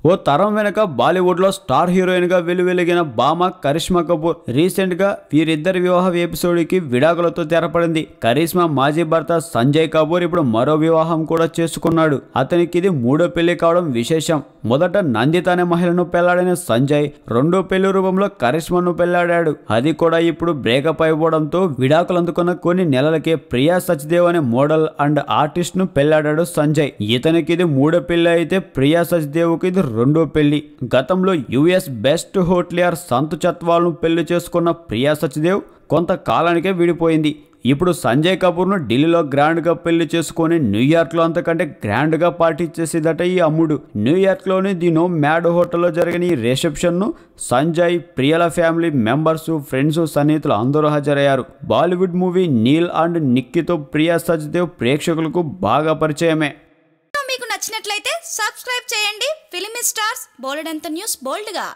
ఓ తరం వెనక బాలీవుడ్లో స్టార్ హీరోయిన్గా వెలువెలిగిన భామ కరిష్మా కపూర్ రీసెంట్గా వీరిద్దరి వివాహ ఎపిసోడ్కి విడాకులతో తెరపడింది. కరిష్మా మాజీ భర్త సంజయ్ కపూర్ ఇప్పుడు మరో వివాహం కూడా చేసుకున్నాడు. అతనికి ఇది మూడో పెళ్లి కావడం విశేషం. మొదట నందిత అనే మహిళను పెళ్లాడిన సంజయ్ రెండో పెళ్లి రూపంలో కరిష్మాను పెళ్లాడాడు. అది కూడా ఇప్పుడు బ్రేకప్ అయిపోవడంతో విడాకులు అందుకున్న కొన్ని నెలలకే ప్రియా సచ్దేవ్ అనే మోడల్ అండ్ ఆర్టిస్ట్ ను పెళ్లాడాడు సంజయ్. ఇతనికి ఇది మూడో పెళ్లి అయితే ప్రియా సచ్దేవ్ కి ఇది రెండో పెళ్లి. గతంలో యుఎస్ బెస్ట్ హోటలియర్ సంతు చత్వాల్ ను పెళ్లి చేసుకున్న ప్రియా సచ్దేవ్ కొంతకాలానికే విడిపోయింది. ఇప్పుడు సంజయ్ కపూర్ ను ఢిల్లీలో గ్రాండ్ గా పెళ్లి చేసుకుని న్యూయార్క్ లో అంతకంటే గ్రాండ్ గా పార్టీ చేసేదట ఈ అమ్ముడు. న్యూయార్క్ లోని ది నో మ్యాడ్ హోటల్లో జరిగిన ఈ రిసెప్షన్ ను సంజయ్, ప్రియల ఫ్యామిలీ మెంబర్స్, ఫ్రెండ్స్, సన్నిహితులు అందరూ హాజరయ్యారు. బాలీవుడ్ మూవీ నీల్ అండ్ నిక్కీతో ప్రియా సచ్దేవ్ ప్రేక్షకులకు బాగా పరిచయమే. మీకు నచ్చినట్లయితే సబ్స్క్రైబ్ చేయండి. ఫిలిమి స్టార్స్ బోలెడంత న్యూస్ బోల్డ్గా.